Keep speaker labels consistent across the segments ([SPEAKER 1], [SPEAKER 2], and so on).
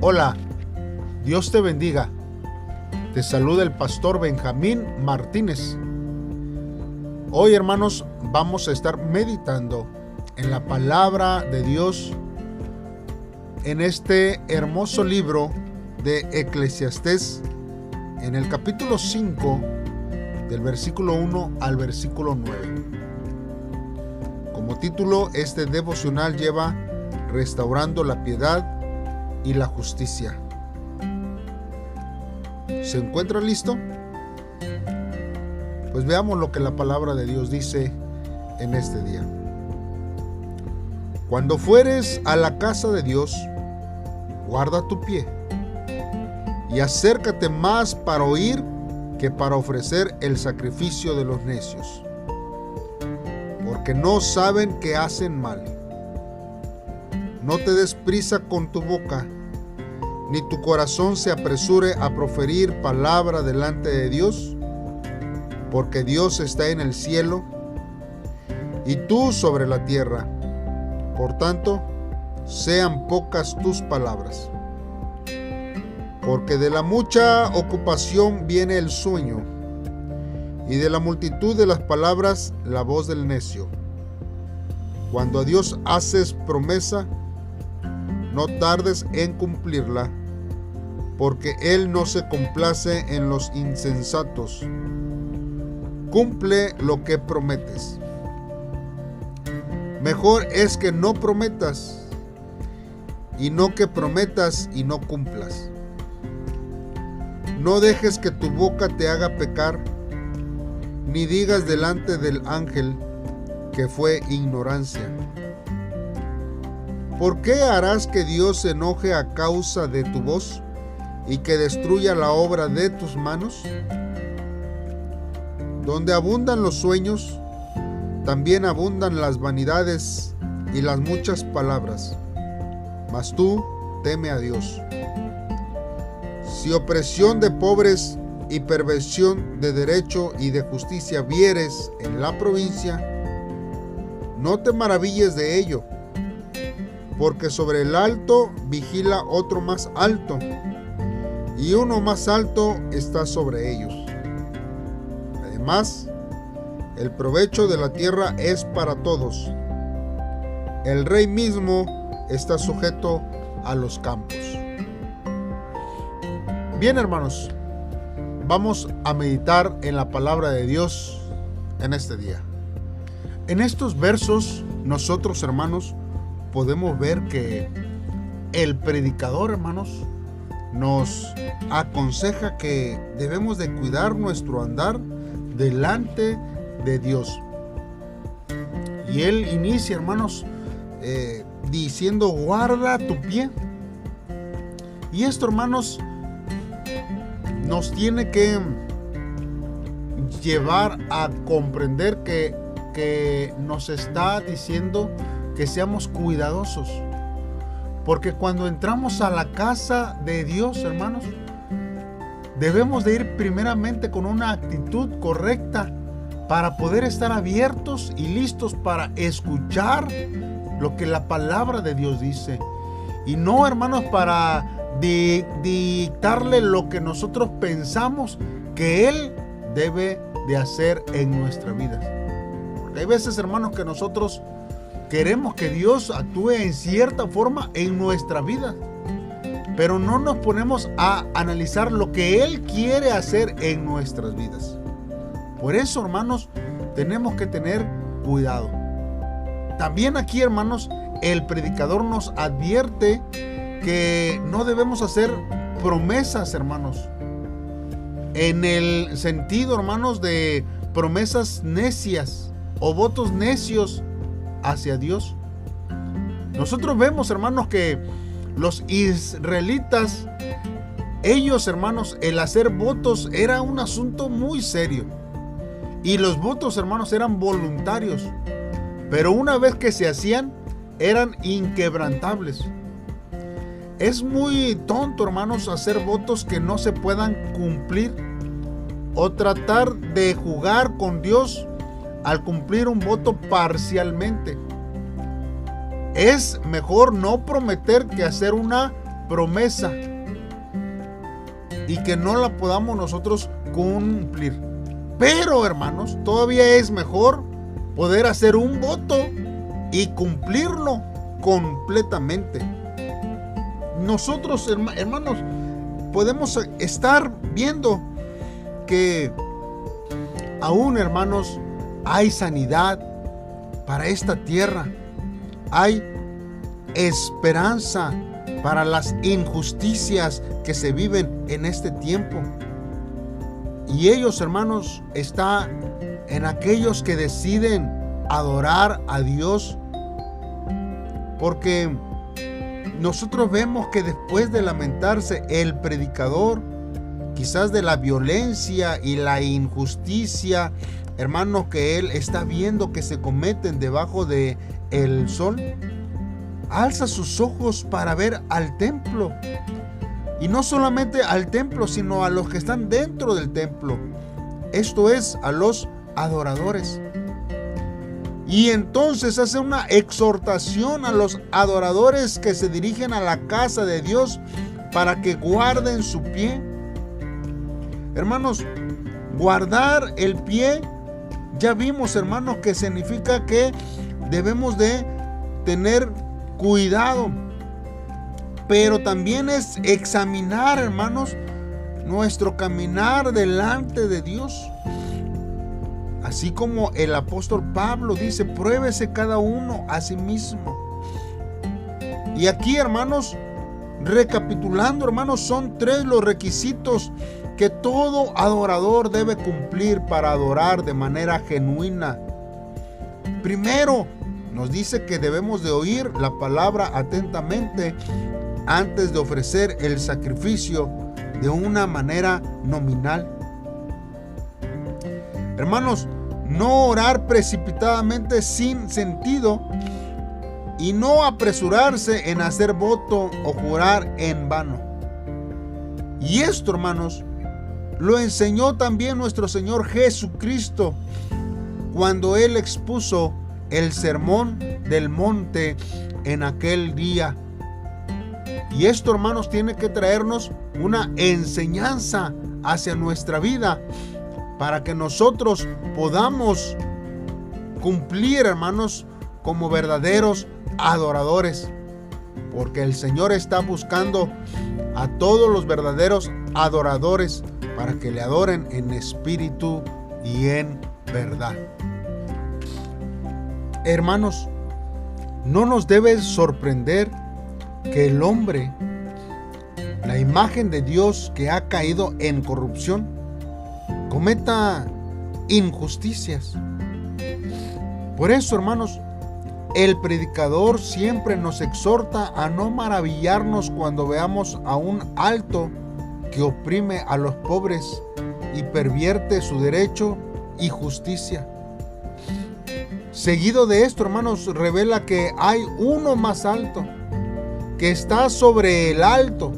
[SPEAKER 1] Hola, Dios te bendiga. Te saluda el pastor Benjamín Martínez. Hoy, hermanos, vamos a estar meditando en la palabra de Dios en este hermoso libro de Eclesiastés, en el capítulo 5, del versículo 1 al versículo 9. Como título, este devocional lleva Restaurando la piedad y la justicia. ¿Se encuentra listo? Pues veamos lo que la palabra de Dios dice en este día. Cuando fueres a la casa de Dios, guarda tu pie y acércate más para oír que para ofrecer el sacrificio de los necios, porque no saben que hacen mal. No te des prisa con tu boca, ni tu corazón se apresure a proferir palabra delante de Dios, porque Dios está en el cielo y tú sobre la tierra. Por tanto, sean pocas tus palabras. Porque de la mucha ocupación viene el sueño, y de la multitud de las palabras la voz del necio. Cuando a Dios haces promesa, no tardes en cumplirla, porque Él no se complace en los insensatos. Cumple lo que prometes. Mejor es que no prometas, y no que prometas y no cumplas. No dejes que tu boca te haga pecar, ni digas delante del ángel que fue ignorancia. ¿Por qué harás que Dios se enoje a causa de tu voz y que destruya la obra de tus manos? Donde abundan los sueños, también abundan las vanidades y las muchas palabras. Mas tú teme a Dios. Si opresión de pobres y perversión de derecho y de justicia vieres en la provincia, no te maravilles de ello, porque sobre el alto vigila otro más alto, y uno más alto está sobre ellos. Además, el provecho de la tierra es para todos. El rey mismo está sujeto a los campos. Bien, hermanos, vamos a meditar en la palabra de Dios en este día. En estos versos, nosotros, hermanos, podemos ver que el predicador, hermanos, nos aconseja que debemos de cuidar nuestro andar delante de Dios. Y él inicia, hermanos, diciendo: guarda tu pie. Y esto, hermanos, nos tiene que llevar a comprender que nos está diciendo que seamos cuidadosos. Porque cuando entramos a la casa de Dios, hermanos, debemos de ir primeramente con una actitud correcta para poder estar abiertos y listos para escuchar lo que la palabra de Dios dice. Y no, hermanos, para dictarle lo que nosotros pensamos que Él debe de hacer en nuestra vida. Porque hay veces, hermanos, que nosotros queremos que Dios actúe en cierta forma en nuestra vida, pero no nos ponemos a analizar lo que Él quiere hacer en nuestras vidas. Por eso, hermanos, tenemos que tener cuidado. También aquí, hermanos, el predicador nos advierte que no debemos hacer promesas, hermanos, en el sentido, hermanos, de promesas necias o votos necios hacia Dios. Nosotros vemos, hermanos, que los israelitas, ellos, hermanos, el hacer votos era un asunto muy serio. Y los votos, hermanos, eran voluntarios. Pero una vez que se hacían, eran inquebrantables. Es muy tonto, hermanos, hacer votos que no se puedan cumplir, o tratar de jugar con Dios al cumplir un voto parcialmente. Es mejor no prometer que hacer una promesa y que no la podamos nosotros cumplir. Pero, hermanos, todavía es mejor poder hacer un voto y cumplirlo completamente. Nosotros, hermanos, podemos estar viendo que aún, hermanos, hay sanidad para esta tierra. Hay esperanza para las injusticias que se viven en este tiempo. Y ellos, hermanos, está en aquellos que deciden adorar a Dios. Porque nosotros vemos que después de lamentarse el predicador, quizás de la violencia y la injusticia, hermanos, que él está viendo que se cometen debajo de el sol, alza sus ojos para ver al templo. Y no solamente al templo, sino a los que están dentro del templo. Esto es, a los adoradores. Y entonces hace una exhortación a los adoradores que se dirigen a la casa de Dios para que guarden su pie. Hermanos, guardar el pie, ya vimos, hermanos, que significa que debemos de tener cuidado. Pero también es examinar, hermanos, nuestro caminar delante de Dios. Así como el apóstol Pablo dice, pruébese cada uno a sí mismo. Y aquí, hermanos, recapitulando, hermanos, son 3 los requisitos que todo adorador debe cumplir para adorar de manera genuina. Primero, nos dice que debemos de oír la palabra atentamente antes de ofrecer el sacrificio de una manera nominal. Hermanos, no orar precipitadamente sin sentido y no apresurarse en hacer voto o jurar en vano. Y esto, hermanos, lo enseñó también nuestro Señor Jesucristo cuando Él expuso el sermón del monte en aquel día. Y esto, hermanos, tiene que traernos una enseñanza hacia nuestra vida para que nosotros podamos cumplir, hermanos, como verdaderos adoradores. Porque el Señor está buscando a todos los verdaderos adoradores para que le adoren en espíritu y en verdad. Hermanos, no nos debe sorprender que el hombre, la imagen de Dios que ha caído en corrupción, cometa injusticias. Por eso, hermanos, el predicador siempre nos exhorta a no maravillarnos cuando veamos a un alto que oprime a los pobres y pervierte su derecho y justicia. Seguido de esto, hermanos, revela que hay uno más alto, que está sobre el alto,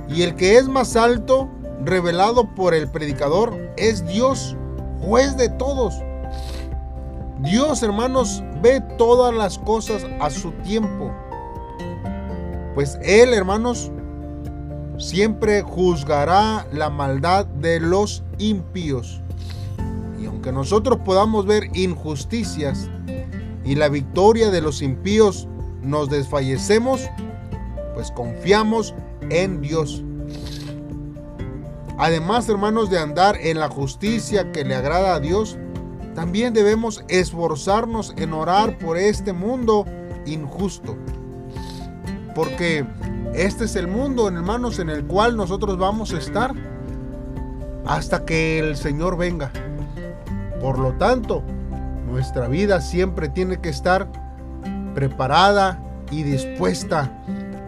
[SPEAKER 1] y el que es más alto, revelado por el predicador, es Dios, juez de todos. Dios, hermanos, ve todas las cosas a su tiempo, pues Él, hermanos, siempre juzgará la maldad de los impíos. Y aunque nosotros podamos ver injusticias y la victoria de los impíos, nos desfallecemos, pues confiamos en Dios. Además, hermanos, de andar en la justicia que le agrada a Dios, también debemos esforzarnos en orar por este mundo injusto. Porque este es el mundo, hermanos, en el cual nosotros vamos a estar hasta que el Señor venga. Por lo tanto, nuestra vida siempre tiene que estar preparada y dispuesta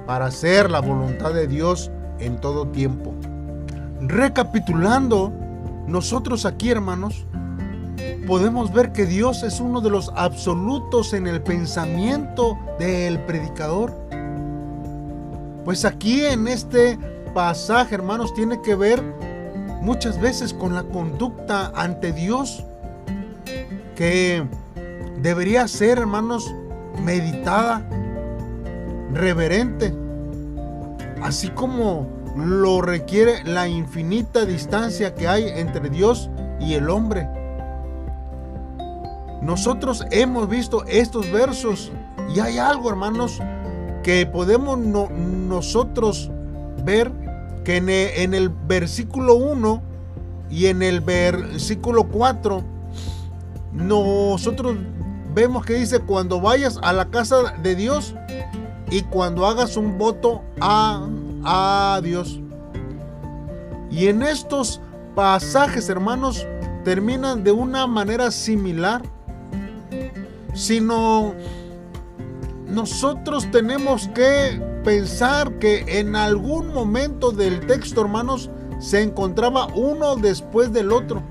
[SPEAKER 1] para hacer la voluntad de Dios en todo tiempo. Recapitulando, nosotros aquí, hermanos, podemos ver que Dios es uno de los absolutos en el pensamiento del predicador. Pues aquí en este pasaje, hermanos, tiene que ver muchas veces con la conducta ante Dios, que debería ser, hermanos, meditada, reverente. así como lo requiere la infinita distancia que hay entre Dios y el hombre. Nosotros hemos visto estos versos y hay algo, hermanos, que podemos nosotros ver que en el versículo 1 y en el versículo 4 nosotros vemos que dice: cuando vayas a la casa de Dios y cuando hagas un voto a Dios. Y en estos pasajes, hermanos, terminan de una manera similar, sino nosotros tenemos que pensar que en algún momento del texto, hermanos, se encontraba uno después del otro.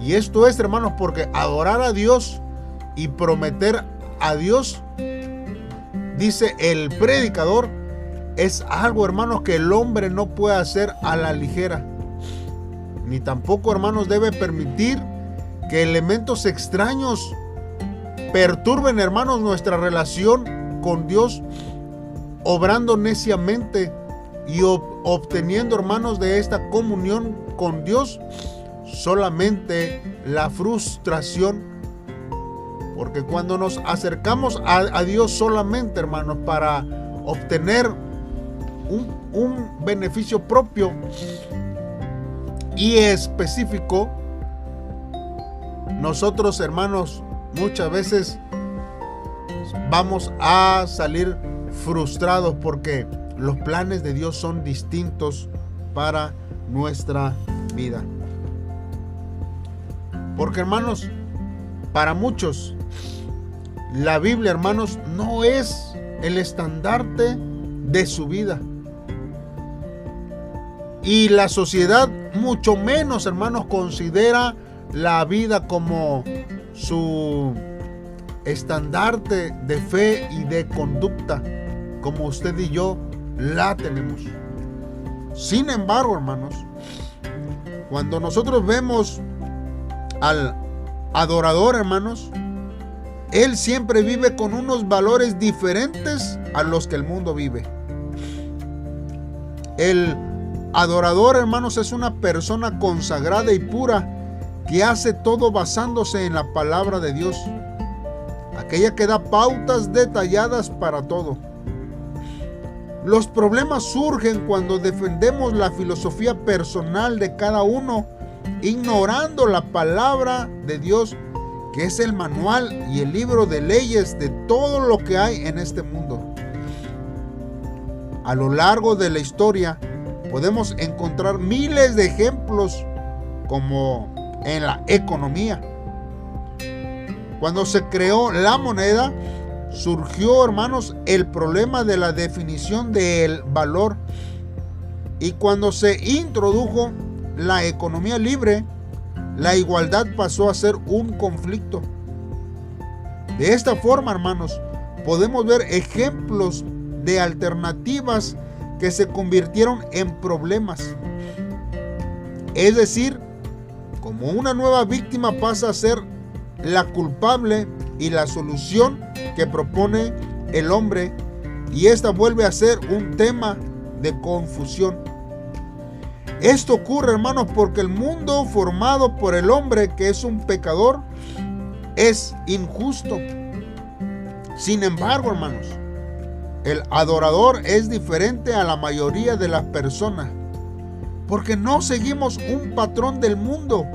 [SPEAKER 1] Y esto es, hermanos, porque adorar a Dios y prometer a Dios, dice el predicador, es algo, hermanos, que el hombre no puede hacer a la ligera. Ni tampoco, hermanos, debe permitir que elementos extraños perturben, hermanos, nuestra relación con Dios, obrando neciamente y obteniendo, hermanos, de esta comunión con Dios solamente la frustración. Porque cuando nos acercamos a Dios solamente, hermanos, para obtener un beneficio propio y específico, nosotros, hermanos, muchas veces vamos a salir frustrados porque los planes de Dios son distintos para nuestra vida. Porque, hermanos, para muchos la Biblia, hermanos, no es el estandarte de su vida. Y la sociedad mucho menos, hermanos, considera la vida como su estandarte de fe y de conducta, como usted y yo la tenemos. Sin embargo, hermanos, cuando nosotros vemos al adorador, hermanos, él siempre vive con unos valores diferentes a los que el mundo vive. El adorador, hermanos, es una persona consagrada y pura que hace todo basándose en la palabra de Dios, aquella que da pautas detalladas para todo. Los problemas surgen cuando defendemos la filosofía personal de cada uno, ignorando la palabra de Dios, que es el manual y el libro de leyes de todo lo que hay en este mundo. A lo largo de la historia podemos encontrar miles de ejemplos, como en la economía. Cuando se creó la moneda, surgió, hermanos, el problema de la definición del valor. Y cuando se introdujo la economía libre, la igualdad pasó a ser un conflicto. De esta forma, hermanos, podemos ver ejemplos de alternativas que se convirtieron en problemas. Es decir, como una nueva víctima pasa a ser la culpable y la solución que propone el hombre, y esta vuelve a ser un tema de confusión. Esto ocurre, hermanos, porque el mundo formado por el hombre, que es un pecador, es injusto. Sin embargo, hermanos, el adorador es diferente a la mayoría de las personas, porque no seguimos un patrón del mundo,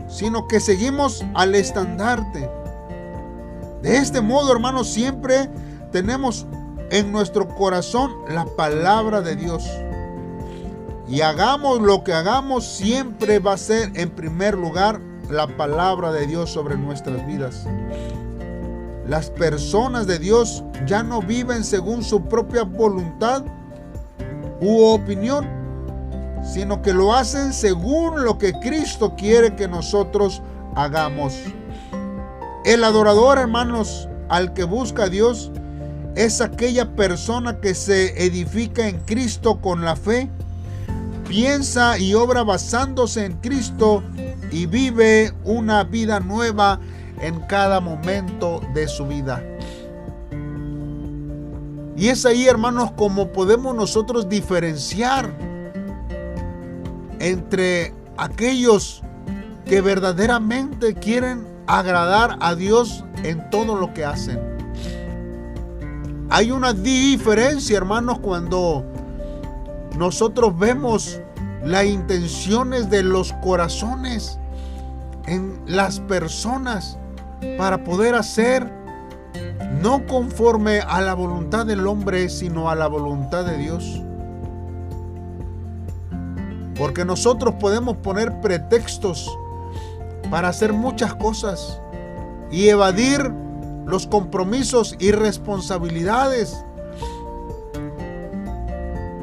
[SPEAKER 1] sino que seguimos al estandarte. De este modo, hermanos, siempre tenemos en nuestro corazón la palabra de Dios. Y hagamos lo que hagamos, siempre va a ser en primer lugar la palabra de Dios sobre nuestras vidas. Las personas de Dios ya no viven según su propia voluntad u opinión, sino que lo hacen según lo que Cristo quiere que nosotros hagamos. El adorador, hermanos, al que busca a Dios, es aquella persona que se edifica en Cristo con la fe, piensa y obra basándose en Cristo y vive una vida nueva en cada momento de su vida. Y es ahí, hermanos, como podemos nosotros diferenciar entre aquellos que verdaderamente quieren agradar a Dios en todo lo que hacen. Hay una diferencia, hermanos, cuando nosotros vemos las intenciones de los corazones en las personas para poder hacer no conforme a la voluntad del hombre, sino a la voluntad de Dios. Porque nosotros podemos poner pretextos para hacer muchas cosas y evadir los compromisos y responsabilidades.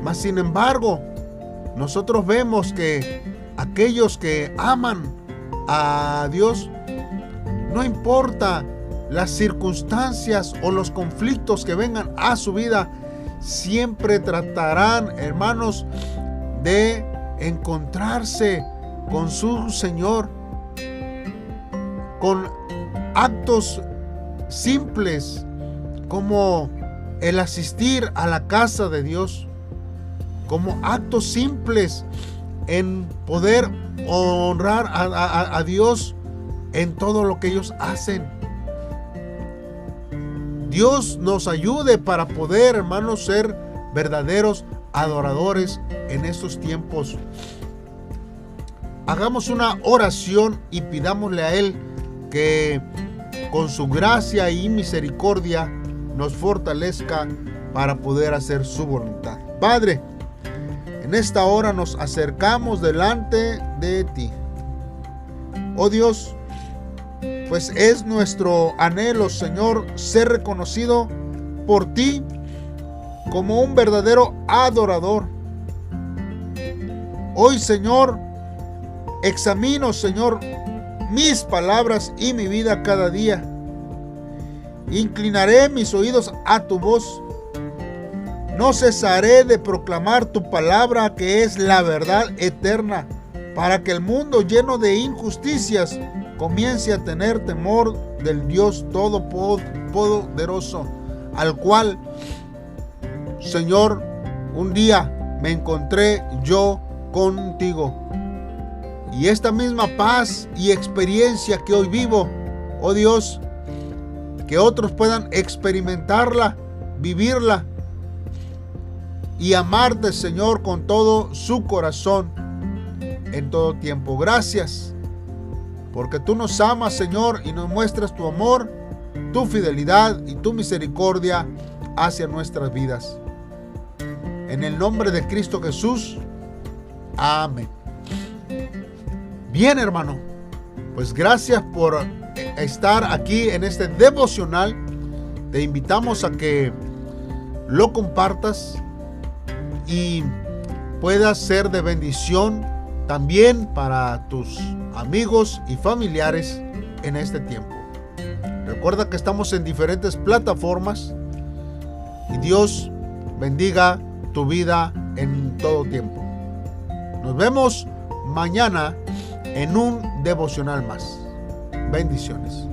[SPEAKER 1] Mas sin embargo, nosotros vemos que aquellos que aman a Dios, no importa las circunstancias o los conflictos que vengan a su vida, siempre tratarán, hermanos, de encontrarse con su Señor, con actos simples como el asistir a la casa de Dios, como actos simples en poder honrar a Dios en todo lo que ellos hacen. Dios nos ayude para poder, hermanos, ser verdaderos adoradores en estos tiempos. Hagamos una oración y pidámosle a Él que con su gracia y misericordia nos fortalezca para poder hacer su voluntad. Padre, en esta hora nos acercamos delante de ti. Oh Dios, pues es nuestro anhelo, Señor, ser reconocido por ti como un verdadero adorador. Hoy, Señor, examino, Señor, mis palabras y mi vida cada día. Inclinaré mis oídos a tu voz. No cesaré de proclamar tu palabra, que es la verdad eterna, para que el mundo lleno de injusticias comience a tener temor del Dios Todopoderoso, al cual, Señor, un día me encontré yo contigo. Y esta misma paz y experiencia que hoy vivo, oh Dios, que otros puedan experimentarla, vivirla y amarte, Señor, con todo su corazón en todo tiempo. Gracias, porque tú nos amas, Señor, y nos muestras tu amor, tu fidelidad y tu misericordia hacia nuestras vidas. En el nombre de Cristo Jesús, amén. Bien, hermano, pues gracias por estar aquí en este devocional. Te invitamos a que lo compartas y pueda ser de bendición también para tus amigos y familiares en este tiempo. Recuerda que estamos en diferentes plataformas y Dios bendiga tu vida en todo tiempo. Nos vemos mañana en un devocional más. Bendiciones.